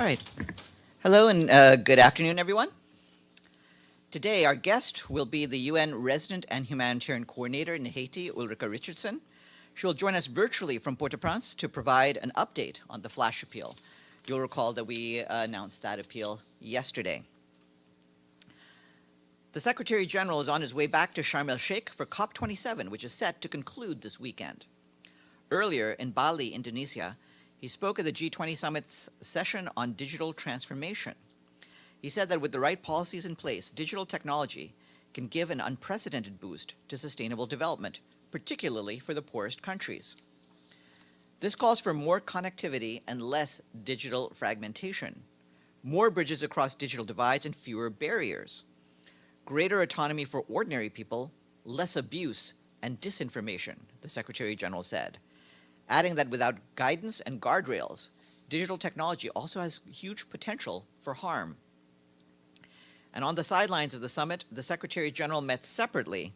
All right. Hello and good afternoon, everyone. Today, our guest will be the UN Resident and Humanitarian Coordinator in Haiti, Ulrika Richardson. She will join us virtually from Port-au-Prince to provide an update on the flash appeal. You'll recall that we announced that appeal yesterday. The Secretary General is on his way back to Sharm el-Sheikh for COP27, which is set to conclude this weekend. Earlier, in Bali, Indonesia, he spoke at the G20 Summit's session on digital transformation. He said that with the right policies in place, digital technology can give an unprecedented boost to sustainable development, particularly for the poorest countries. This calls for more connectivity and less digital fragmentation, more bridges across digital divides and fewer barriers, greater autonomy for ordinary people, less abuse and disinformation, the Secretary General said, adding that without guidance and guardrails, digital technology also has huge potential for harm. And on the sidelines of the summit, the Secretary General met separately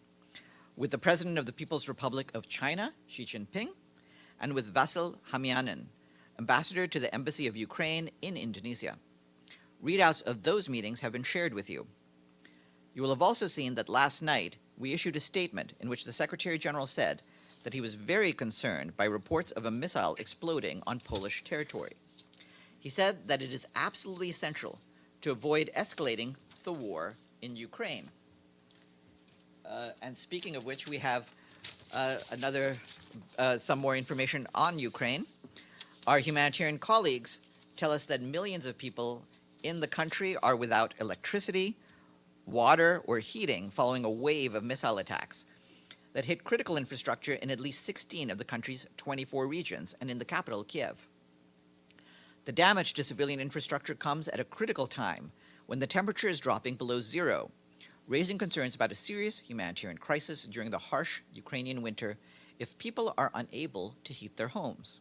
with the President of the People's Republic of China, Xi Jinping, and with Vasyl Hamyanin, Ambassador to the Embassy of Ukraine in Indonesia. Readouts of those meetings have been shared with you. You will have also seen that last night we issued a statement in which the Secretary General said that he was very concerned by reports of a missile exploding on Polish territory. He said that it is absolutely essential to avoid escalating the war in Ukraine. And speaking of which, we have some more information on Ukraine. Our humanitarian colleagues tell us that millions of people in the country are without electricity, water, or heating following a wave of missile attacks that hit critical infrastructure in at least 16 of the country's 24 regions and in the capital, Kiev. The damage to civilian infrastructure comes at a critical time when the temperature is dropping below zero, raising concerns about a serious humanitarian crisis during the harsh Ukrainian winter if people are unable to heat their homes.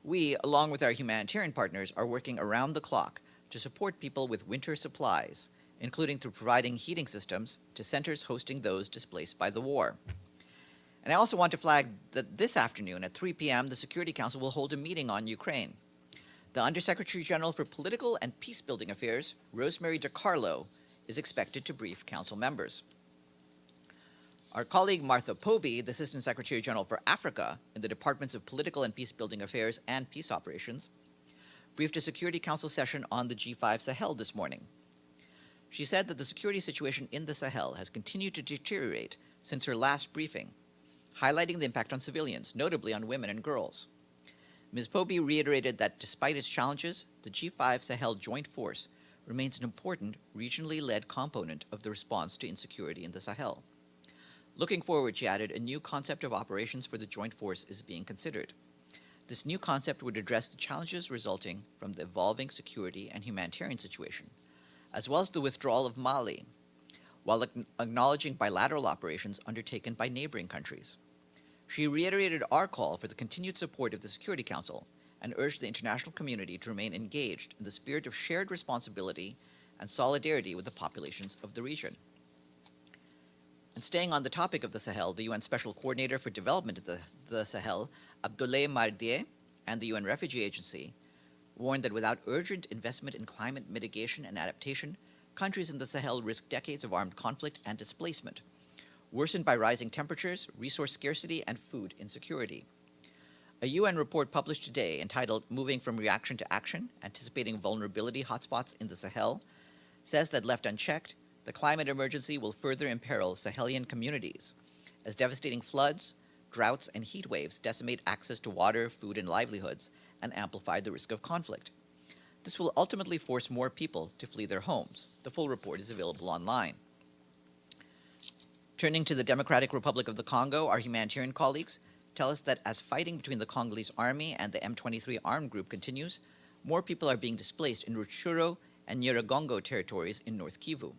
We, along with our humanitarian partners, are working around the clock to support people with winter supplies, including through providing heating systems to centers hosting those displaced by the war. And I also want to flag that this afternoon at 3 p.m., the Security Council will hold a meeting on Ukraine. The Undersecretary General for Political and Peacebuilding Affairs, Rosemary DiCarlo, is expected to brief Council members. Our colleague Martha Poby, the Assistant Secretary General for Africa in the Departments of Political and Peacebuilding Affairs and Peace Operations, briefed a Security Council session on the G5 Sahel this morning. She said that the security situation in the Sahel has continued to deteriorate since her last briefing, highlighting the impact on civilians, notably on women and girls. Ms. Poby reiterated that despite its challenges, the G5 Sahel Joint Force remains an important regionally led component of the response to insecurity in the Sahel. Looking forward, she added, a new concept of operations for the Joint Force is being considered. This new concept would address the challenges resulting from the evolving security and humanitarian situation, as well as the withdrawal of Mali, while acknowledging bilateral operations undertaken by neighboring countries. She reiterated our call for the continued support of the Security Council and urged the international community to remain engaged in the spirit of shared responsibility and solidarity with the populations of the region. And staying on the topic of the Sahel, the UN Special Coordinator for Development of the Sahel, Abdoulaye Mardié, and the UN Refugee Agency warned that without urgent investment in climate mitigation and adaptation, countries in the Sahel risk decades of armed conflict and displacement, worsened by rising temperatures, resource scarcity, and food insecurity. A UN report published today entitled Moving from Reaction to Action, Anticipating Vulnerability Hotspots in the Sahel, says that left unchecked, the climate emergency will further imperil Sahelian communities as devastating floods, droughts, and heat waves decimate access to water, food, and livelihoods, and amplify the risk of conflict. This will ultimately force more people to flee their homes. The full report is available online. Turning to the Democratic Republic of the Congo, our humanitarian colleagues tell us that as fighting between the Congolese army and the M23 armed group continues, more people are being displaced in Rutshuru and Nyiragongo territories in North Kivu.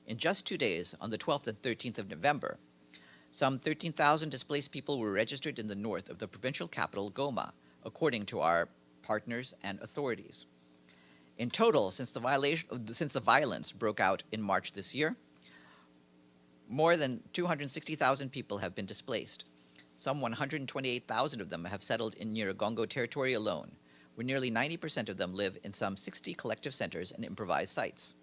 In just 2 days, on the 12th and 13th of November, some 13,000 displaced people were registered in the north of the provincial capital, Goma, according to our partners and authorities. In total, since the violence broke out in March this year, more than 260,000 people have been displaced. Some 128,000 of them have settled in Nyiragongo territory alone, where nearly 90% of them live in some 60 collective centers and improvised sites.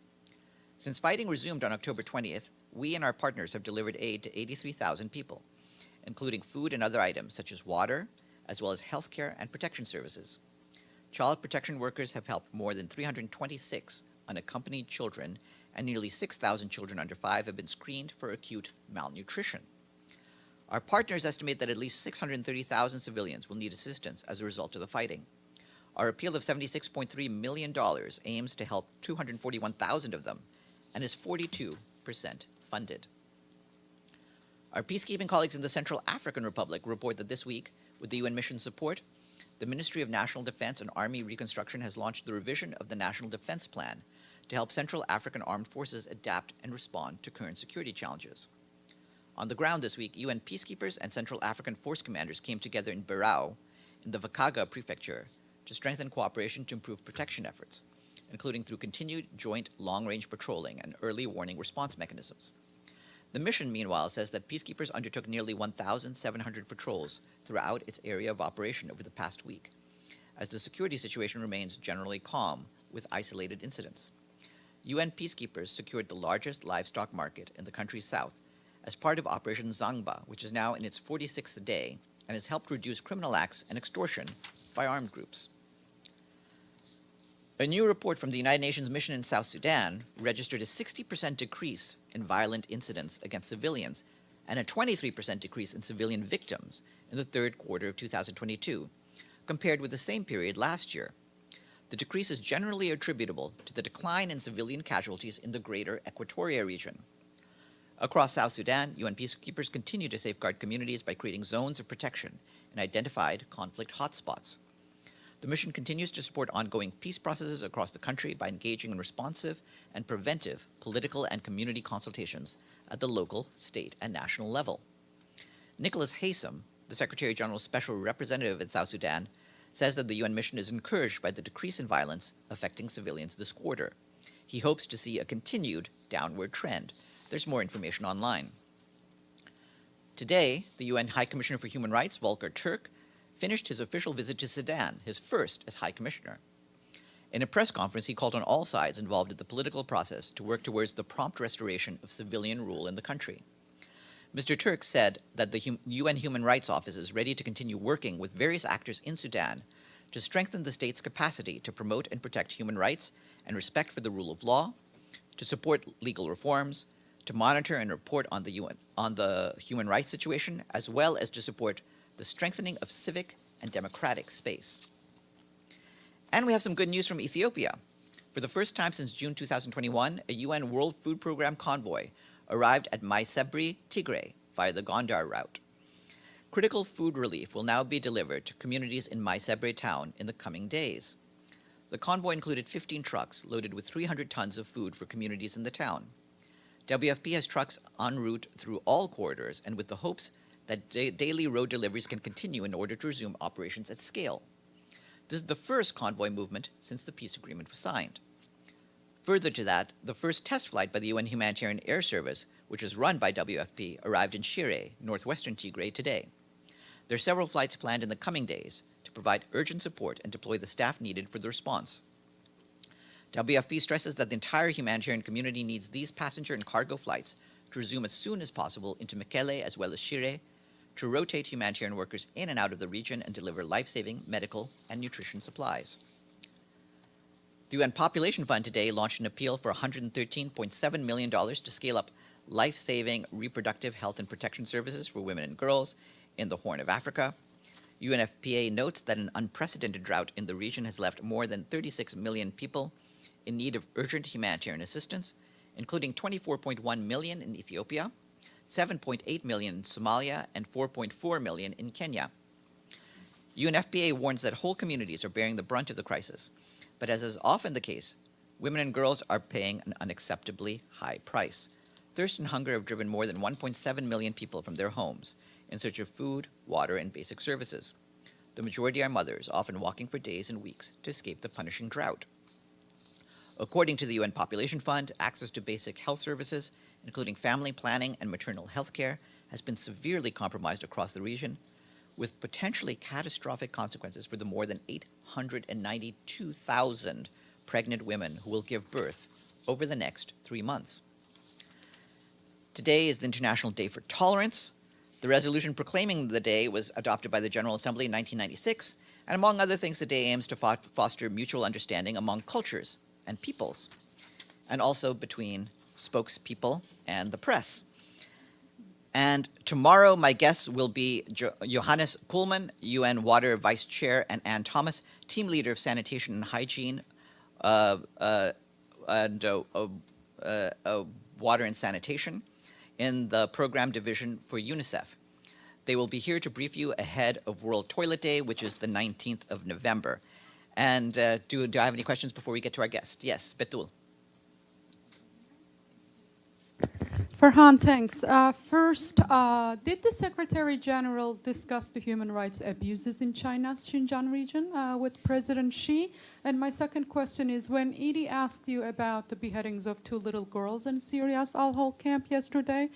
Since fighting resumed on October 20th, we and our partners have delivered aid to 83,000 people, including food and other items such as water, as well as healthcare and protection services. Child protection workers have helped more than 326 unaccompanied children, and nearly 6,000 children under 5 have been screened for acute malnutrition. Our partners estimate that at least 630,000 civilians will need assistance as a result of the fighting. Our appeal of $76.3 million aims to help 241,000 of them and is 42% funded. Our peacekeeping colleagues in the Central African Republic report that this week, with the UN mission's support, the Ministry of National Defense and Army Reconstruction has launched the revision of the National Defense Plan to help Central African armed forces adapt and respond to current security challenges. On the ground this week, UN peacekeepers and Central African force commanders came together in Berao, in the Vakaga prefecture, to strengthen cooperation to improve protection efforts, including through continued joint long-range patrolling and early warning response mechanisms. The mission, meanwhile, says that peacekeepers undertook nearly 1,700 patrols throughout its area of operation over the past week, as the security situation remains generally calm, with isolated incidents. UN peacekeepers secured the largest livestock market in the country's south as part of Operation Zangba, which is now in its 46th day and has helped reduce criminal acts and extortion by armed groups. A new report from the United Nations mission in South Sudan registered a 60% decrease in violent incidents against civilians and a 23% decrease in civilian victims in the third quarter of 2022, compared with the same period last year. The decrease is generally attributable to the decline in civilian casualties in the greater Equatoria region. Across South Sudan, UN peacekeepers continue to safeguard communities by creating zones of protection in identified conflict hotspots. The mission continues to support ongoing peace processes across the country by engaging in responsive and preventive political and community consultations at the local, state, and national level. Nicholas Haysom, the Secretary General's Special Representative in South Sudan, says that the UN mission is encouraged by the decrease in violence affecting civilians this quarter. He hopes to see a continued downward trend. There's more information online. Today, the UN High Commissioner for Human Rights, Volker Turk, finished his official visit to Sudan, his first as High Commissioner. In a press conference, he called on all sides involved in the political process to work towards the prompt restoration of civilian rule in the country. Mr. Turk said that the UN Human Rights Office is ready to continue working with various actors in Sudan to strengthen the state's capacity to promote and protect human rights and respect for the rule of law, to support legal reforms, to monitor and report on the human rights situation, as well as to support the strengthening of civic and democratic space. And we have some good news from Ethiopia. For the first time since June 2021, a UN World Food Program convoy arrived at Maisebri, Tigray, via the Gondar route. Critical food relief will now be delivered to communities in Maisebri town in the coming days. The convoy included 15 trucks loaded with 300 tons of food for communities in the town. WFP has trucks en route through all corridors, and with the hopes that daily road deliveries can continue in order to resume operations at scale. This is the first convoy movement since the peace agreement was signed. Further to that, the first test flight by the UN Humanitarian Air Service, which is run by WFP, arrived in Shire, northwestern Tigray, today. There are several flights planned in the coming days to provide urgent support and deploy the staff needed for the response. WFP stresses that the entire humanitarian community needs these passenger and cargo flights to resume as soon as possible into Mekelle as well as Shire, to rotate humanitarian workers in and out of the region and deliver life-saving medical and nutrition supplies. The UN Population Fund today launched an appeal for $113.7 million to scale up life-saving reproductive health and protection services for women and girls in the Horn of Africa. UNFPA notes that an unprecedented drought in the region has left more than 36 million people in need of urgent humanitarian assistance, including 24.1 million in Ethiopia, 7.8 million in Somalia, and 4.4 million in Kenya. UNFPA warns that whole communities are bearing the brunt of the crisis, but as is often the case, women and girls are paying an unacceptably high price. Thirst and hunger have driven more than 1.7 million people from their homes in search of food, water, and basic services. The majority are mothers, often walking for days and weeks to escape the punishing drought. According to the UN Population Fund, access to basic health services, including family planning and maternal health care, has been severely compromised across the region, with potentially catastrophic consequences for the more than 892,000 pregnant women who will give birth over the next 3 months. Today is the International Day for Tolerance. The resolution proclaiming the day was adopted by the General Assembly in 1996, and among other things, the day aims to foster mutual understanding among cultures and peoples, and also between spokespeople and the press. And tomorrow, my guests will be Johannes Kuhlmann, UN Water Vice Chair, and Ann Thomas, Team Leader of Sanitation and Hygiene, Water and Sanitation in the Program Division for UNICEF. They will be here to brief you ahead of World Toilet Day, which is the 19th of November. And do I have any questions before we get to our guest? Yes, Betul. Farhan, thanks. First, did the Secretary General discuss the human rights abuses in China's Xinjiang region with President Xi? And my second question is, when Edie asked you about the beheadings of 2 little girls in Syria's al-Hol camp yesterday,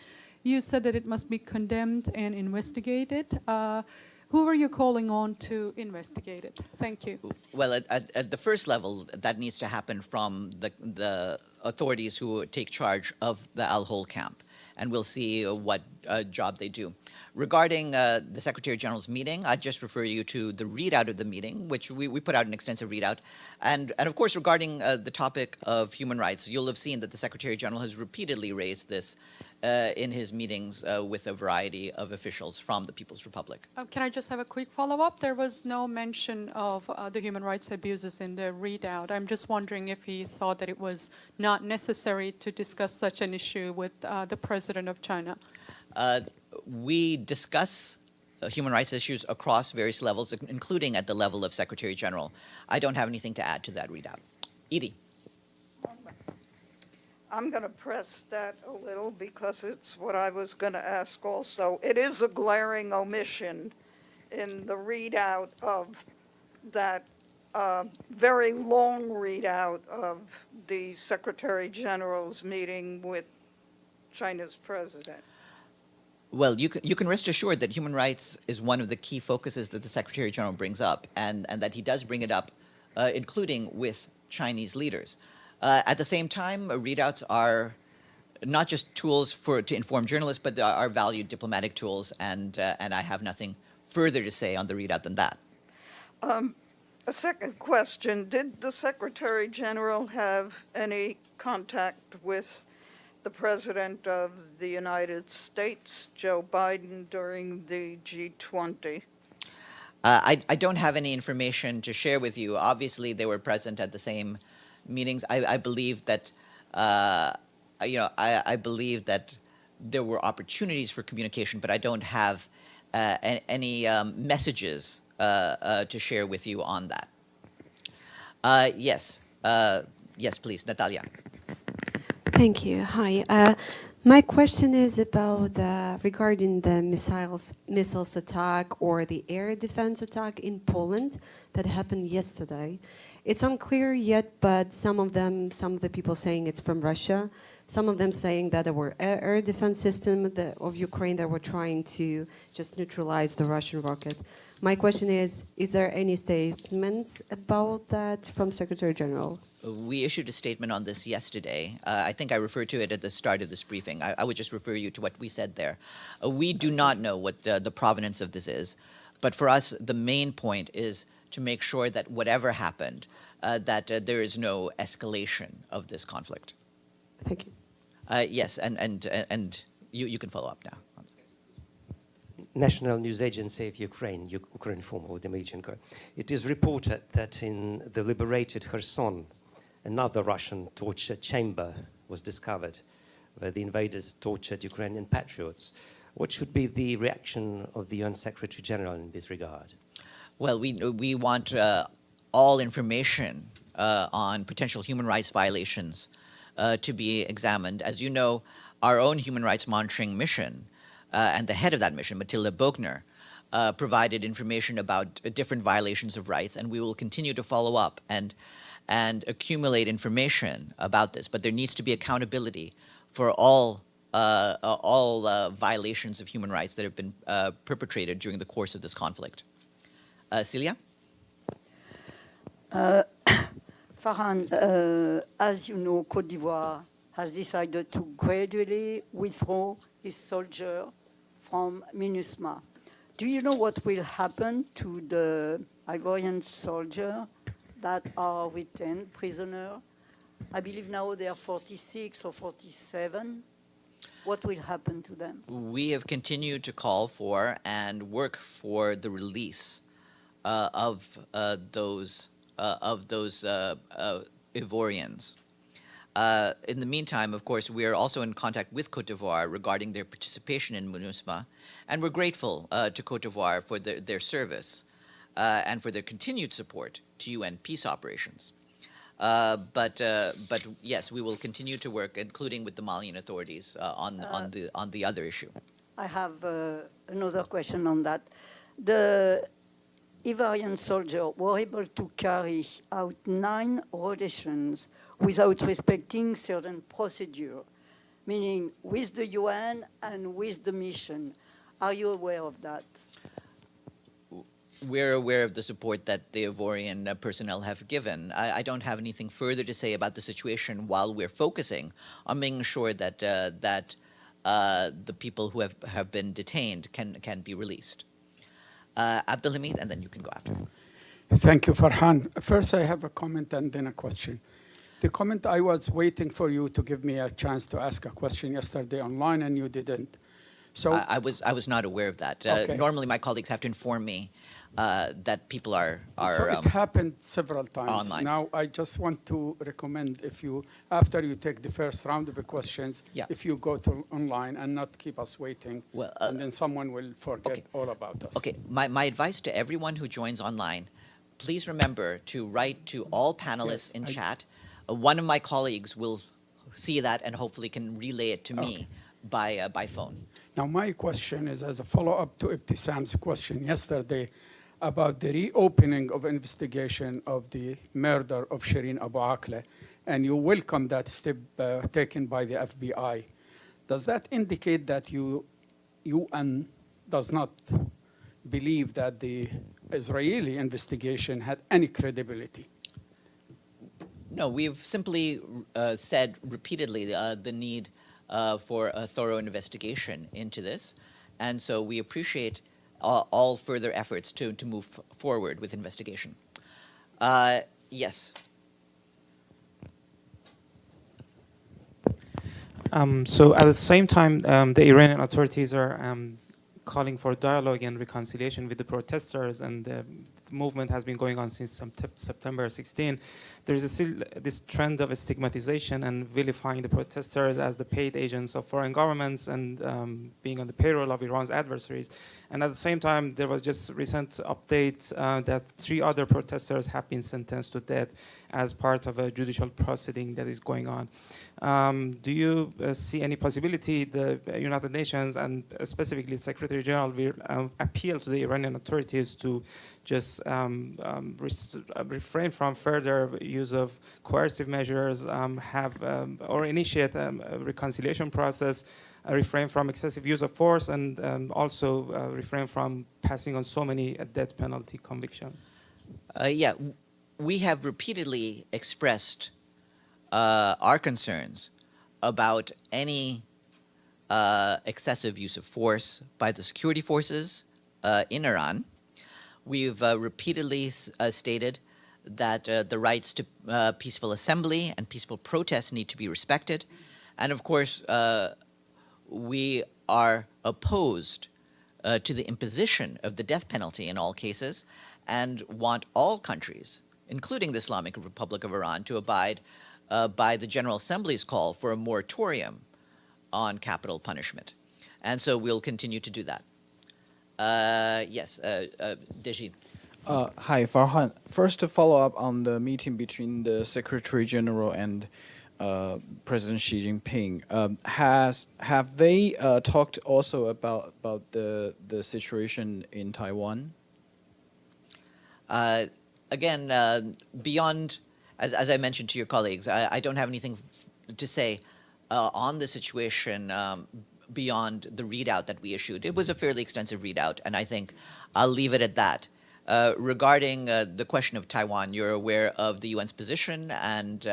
you said that it must be condemned and investigated. Who are you calling on to investigate it? Thank you. Well, at the first level, that needs to happen from the authorities who take charge of the al-Hol camp, and we'll see what job they do. Regarding the Secretary General's meeting, I'd just refer you to the readout of the meeting, which we put out an extensive readout. And of course, regarding the topic of human rights, you'll have seen that the Secretary General has repeatedly raised this in his meetings with a variety of officials from the People's Republic. Can I just have a quick follow-up? There was no mention of the human rights abuses in the readout. I'm just wondering if he thought that it was not necessary to discuss such an issue with the President of China. We discuss human rights issues across various levels, including at the level of Secretary General. I don't have anything to add to that readout. Edie. I'm going to press that a little because it's what I was going to ask also. It is a glaring omission in the readout of that very long readout of the Secretary General's meeting with China's president. Well, you can rest assured that human rights is one of the key focuses that the Secretary General brings up, and that he does bring it up, including with Chinese leaders. At the same time, readouts are not just tools to inform journalists, but are valued diplomatic tools, and I have nothing further to say on the readout than that. A second question, did the Secretary General have any contact with the President of the United States, Joe Biden, during the G20? I don't have any information to share with you. Obviously, they were present at the same meetings. I believe that, I believe that there were opportunities for communication, but I don't have any messages to share with you on that. Yes, please, Natalia. Thank you. Hi. My question is about regarding the missiles attack or the air defense attack in Poland that happened yesterday. It's unclear yet, but some of the people saying it's from Russia. Some of them saying that there were air defense system of Ukraine that were trying to just neutralize the Russian rocket. My question is there any statements about that from Secretary General? We issued a statement on this yesterday. I think I referred to it at the start of this briefing. I would just refer you to what we said there. We do not know what the provenance of this is, but for us, the main point is to make sure that whatever happened, that there is no escalation of this conflict. Thank you. Yes, and you can follow up now. National News Agency of Ukraine, Ukrinform, Volodymyr. It is reported that in the liberated Kherson, another Russian torture chamber was discovered where the invaders tortured Ukrainian patriots. What should be the reaction of the UN Secretary General in this regard? Well, we want all information on potential human rights violations to be examined. As you know, our own human rights monitoring mission and the head of that mission, Matilda Bogner, provided information about different violations of rights, and we will continue to follow up and accumulate information about this. But there needs to be accountability for all violations of human rights that have been perpetrated during the course of this conflict. Celia? Farhan, as you know, Côte d'Ivoire has decided to gradually withdraw its soldiers from MINUSMA. Do you know what will happen to the Ivorian soldiers that are retained prisoner? I believe now they are 46 or 47. What will happen to them? We have continued to call for and work for the release of those Ivorians. In the meantime, of course, we are also in contact with Côte d'Ivoire regarding their participation in MINUSMA, and we're grateful to Côte d'Ivoire for their service and for their continued support to UN peace operations. But yes, we will continue to work, including with the Malian authorities, on the other issue. I have another question on that. The Ivorian soldiers were able to carry out 9 rotations without respecting certain procedure, meaning with the UN and with the mission. Are you aware of that? We're aware of the support that the Ivorian personnel have given. I don't have anything further to say about the situation while we're focusing on making sure that the people who have been detained can be released. Abdelhamid, and then you can go after. Thank you, Farhan. First, I have a comment and then a question. The comment, I was waiting for you to give me a chance to ask a question yesterday online, and you didn't. So I was not aware of that. Okay. Normally, my colleagues have to inform me that people are so it happened several times. Online. Now, I just want to recommend if you, after you take the first round of the questions, Yeah. if you go to online and not keep us waiting, Well, and then someone will forget okay. all about us. Okay, my advice to everyone who joins online, please remember to write to all panelists Yes, in chat. One of my colleagues will see that and hopefully can relay it to me by phone. Now, my question is as a follow-up to Ibtisam's question yesterday about the reopening of investigation of the murder of Shireen Abu Akleh, and you welcome that step taken by the FBI. Does that indicate that UN does not believe that the Israeli investigation had any credibility? No, we've simply said repeatedly the need for a thorough investigation into this, and so we appreciate all further efforts to move forward with investigation. Yes. So at the same time, the Iranian authorities are calling for dialogue and reconciliation with the protesters, and the movement has been going on since September 16. There is still this trend of stigmatization and vilifying the protesters as the paid agents of foreign governments and being on the payroll of Iran's adversaries. And at the same time, there was just recent updates that 3 other protesters have been sentenced to death as part of a judicial proceeding that is going on. Do you see any possibility the United Nations and specifically Secretary General will appeal to the Iranian authorities to just refrain from further use of coercive measures, or initiate a reconciliation process, refrain from excessive use of force, and also refrain from passing on so many death penalty convictions? Yeah, we have repeatedly expressed our concerns about any excessive use of force by the security forces in Iran. We've repeatedly stated that the rights to peaceful assembly and peaceful protest need to be respected. And of course, we are opposed to the imposition of the death penalty in all cases and want all countries, including the Islamic Republic of Iran, to abide by the General Assembly's call for a moratorium on capital punishment. And so we'll continue to do that. Yes, Dejid. Hi, Farhan. First, to follow up on the meeting between the Secretary General and President Xi Jinping, have they talked also about the situation in Taiwan? Again, beyond, as I mentioned to your colleagues, I don't have anything to say on the situation beyond the readout that we issued. It was a fairly extensive readout, and I think I'll leave it at that. Regarding the question of Taiwan, you're aware of the UN's position and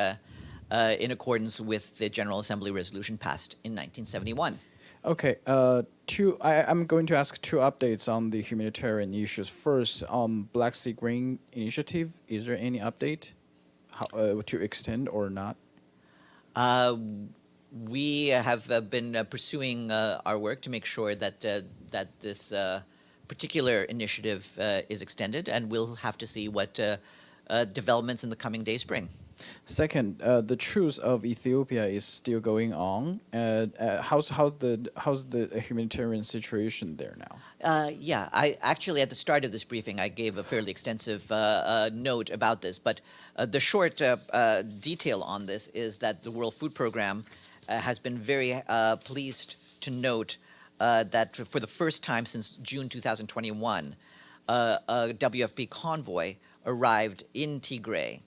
in accordance with the General Assembly resolution passed in 1971. Okay, I'm going to ask two updates on the humanitarian issues. First, on Black Sea Grain Initiative, is there any update to extend or not? We have been pursuing our work to make sure that that this particular initiative is extended, and we'll have to see what developments in the coming days bring. Second, the truce of Ethiopia is still going on. How's the humanitarian situation there now? Yeah, I actually, at the start of this briefing, I gave a fairly extensive note about this, but the short detail on this is that the World Food Program has been very pleased to note that for the first time since June 2021, a WFP convoy arrived in Tigray,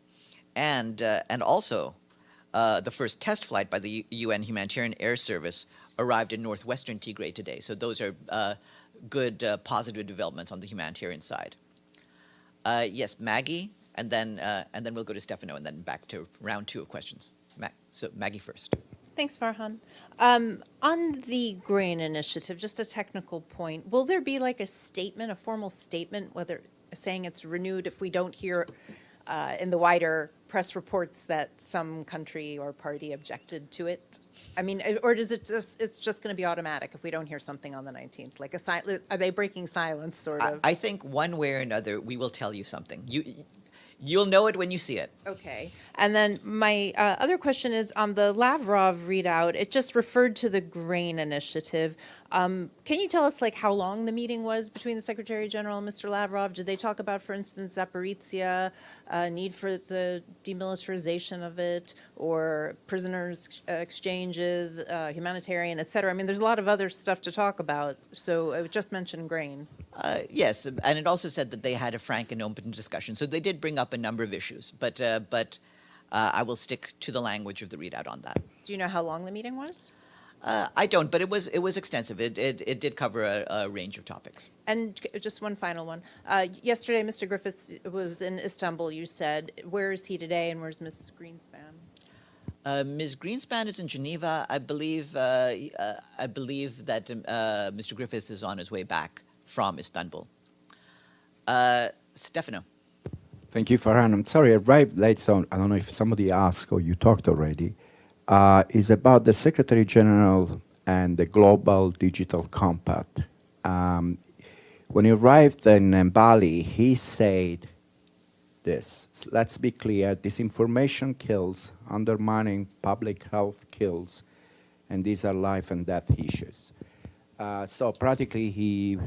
and also the first test flight by the UN Humanitarian Air Service arrived in northwestern Tigray today. So those are good, positive developments on the humanitarian side. Yes, Maggie, and then we'll go to Stefano, and then back to round two of questions. So Maggie first. Thanks, Farhan. On the grain initiative, just a technical point, will there be like a statement, a formal statement, whether saying it's renewed if we don't hear in the wider press reports that some country or party objected to it? I mean, or does it it's just going to be automatic if we don't hear something on the 19th? Like are they breaking silence, sort of? I think one way or another, we will tell you something. You'll know it when you see it. Okay. And then my other question is on the Lavrov readout, it just referred to the grain initiative. Can you tell us like how long the meeting was between the Secretary General and Mr. Lavrov? Did they talk about, for instance, Zaporizhia, need for the demilitarization of it, or prisoners exchanges, humanitarian, et cetera? I mean, there's a lot of other stuff to talk about. So I just mentioned grain. Yes, and it also said that they had a frank and open discussion. So they did bring up a number of issues, but I will stick to the language of the readout on that. Do you know how long the meeting was? I don't, but it was extensive. It did cover a range of topics. And just one final one. Yesterday, Mr. Griffiths was in Istanbul, you said. Where is he today, and where's Ms. Greenspan? Ms. Greenspan is in Geneva. I believe that Mr. Griffiths is on his way back from Istanbul. Stefano. Thank you, Farhan. I'm sorry, I arrived late, so I don't know if somebody asked or you talked already. Is about the Secretary General and the Global Digital Compact. When he arrived in Bali, he said this. Let's be clear, disinformation kills, undermining public health kills, and these are life and death issues. So practically he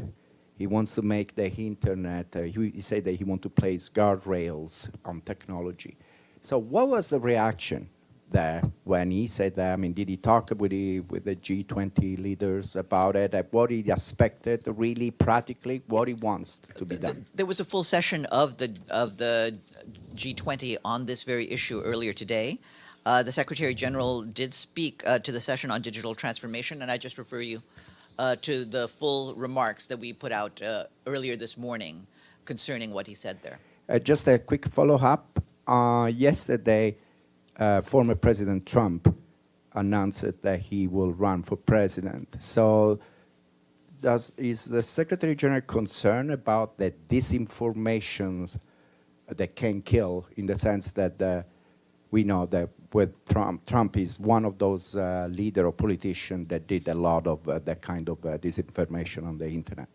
wants to make the internet, he said that he wants to place guardrails on technology. So what was the reaction there when he said that? I mean, did he talk with the G20 leaders about it, what he expected really practically, what he wants to be done? There was a full session of the G20 on this very issue earlier today. The Secretary General did speak to the session on digital transformation, and I just refer you to the full remarks that we put out earlier this morning concerning what he said there. Just a quick follow-up. Yesterday, former President Trump announced that he will run for president. So is the Secretary General concerned about the disinformations that can kill, in the sense that we know that with Trump is one of those leader or politicians that did a lot of that kind of disinformation on the internet?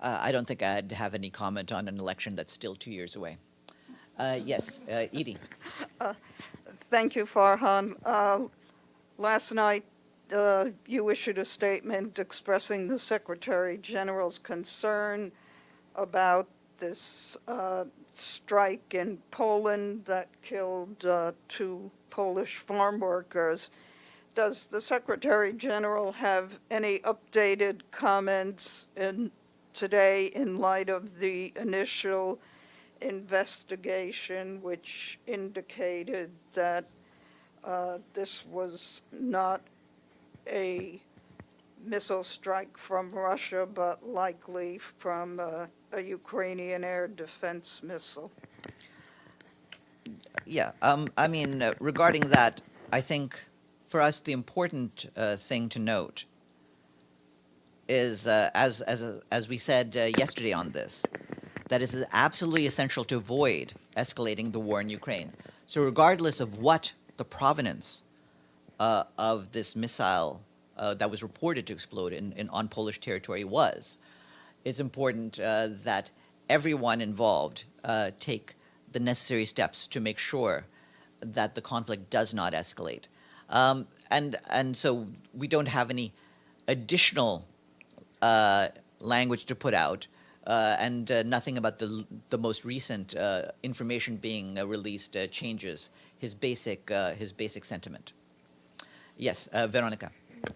I don't think I'd have any comment on an election that's still 2 years away. Yes, Edie. Thank you, Farhan. Last night, you issued a statement expressing the Secretary General's concern about this strike in Poland that killed 2 Polish farm workers. Does the Secretary General have any updated comments today in light of the initial investigation, which indicated that this was not a missile strike from Russia, but likely from a Ukrainian air defense missile. Yeah, I mean, regarding that, I think for us the important thing to note is, as we said yesterday on this, that it is absolutely essential to avoid escalating the war in Ukraine. So regardless of what the provenance of this missile that was reported to explode on Polish territory was, it's important that everyone involved take the necessary steps to make sure that the conflict does not escalate. And so we don't have any additional language to put out, and nothing about the most recent information being released changes his basic sentiment. Yes, Veronica.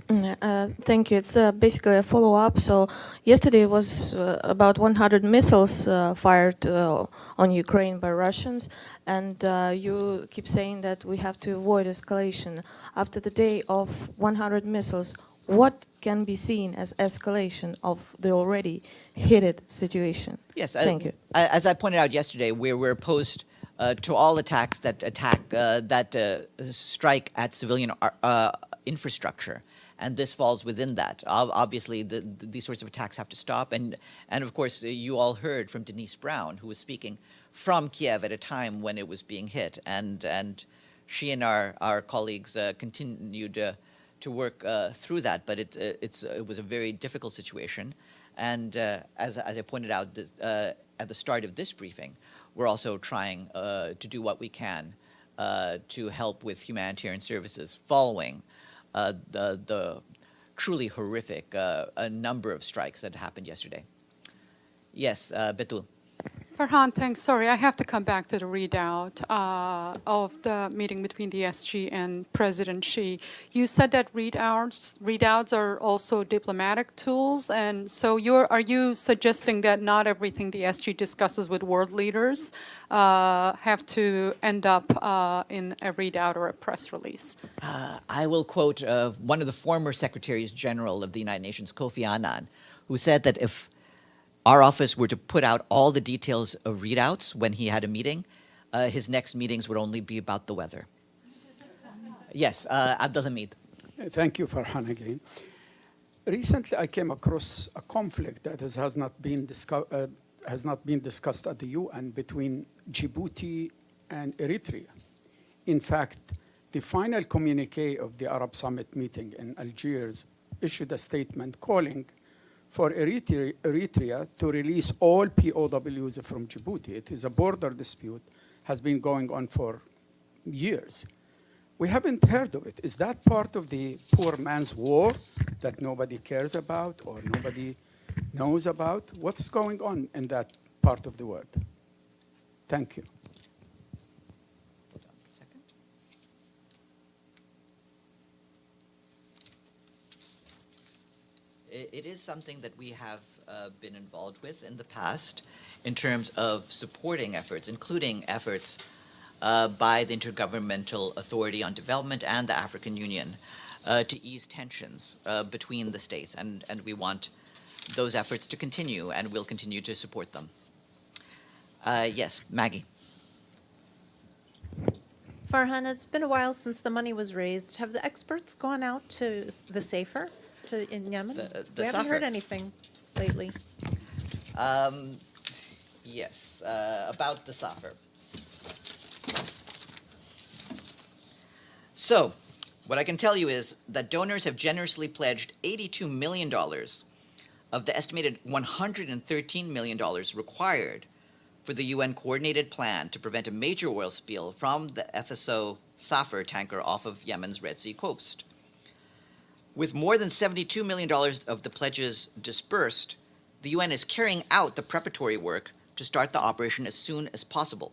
Thank you. It's basically a follow-up. So yesterday was about 100 missiles fired on Ukraine by Russians, and you keep saying that we have to avoid escalation. After the day of 100 missiles, what can be seen as escalation of the already heated situation? Yes, Thank you. As I pointed out yesterday, we're opposed to all attacks that strike at civilian infrastructure, and this falls within that. Obviously, these sorts of attacks have to stop, and of course, you all heard from Denise Brown, who was speaking from Kiev at a time when it was being hit, and she and our colleagues continued to work through that, but it was a very difficult situation, and as I pointed out at the start of this briefing, we're also trying to do what we can to help with humanitarian services following the truly horrific number of strikes that happened yesterday. Yes, Betul. Farhan, thanks. Sorry, I have to come back to the readout of the meeting between the SG and President Xi. You said that readouts are also diplomatic tools, and so are you suggesting that not everything the SG discusses with world leaders have to end up in a readout or a press release? I will quote one of the former Secretaries General of the United Nations, Kofi Annan, who said that if our office were to put out all the details of readouts when he had a meeting, his next meetings would only be about the weather. Yes, Abdelhamid. Thank you, Farhan, again. Recently, I came across a conflict that has not been discussed at the UN between Djibouti and Eritrea. In fact, the final communique of the Arab Summit meeting in Algiers issued a statement calling for Eritrea to release all POWs from Djibouti. It is a border dispute, has been going on for years. We haven't heard of it. Is that part of the poor man's war that nobody cares about or nobody knows about? What's going on in that part of the world? Thank you. It is something that we have been involved with in the past in terms of supporting efforts, including efforts by the Intergovernmental Authority on Development and the African Union to ease tensions between the states. And we want those efforts to continue, and we'll continue to support them. Yes, Maggie. Farhan, it's been a while since the money was raised. Have the experts gone out to the SAFER in Yemen? We haven't heard anything lately. Yes, about the SAFER. So, what I can tell you is that donors have generously pledged $82 million of the estimated $113 million required for the UN coordinated plan to prevent a major oil spill from the FSO SAFER tanker off of Yemen's Red Sea coast. With more than $72 million of the pledges dispersed, the UN is carrying out the preparatory work to start the operation as soon as possible.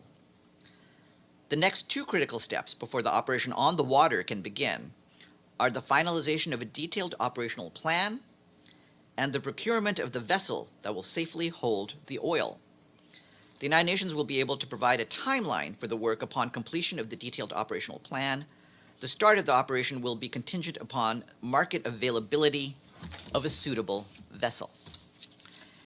The next two critical steps before the operation on the water can begin are the finalization of a detailed operational plan and the procurement of the vessel that will safely hold the oil. The United Nations will be able to provide a timeline for the work upon completion of the detailed operational plan, The start of the operation will be contingent upon market availability of a suitable vessel.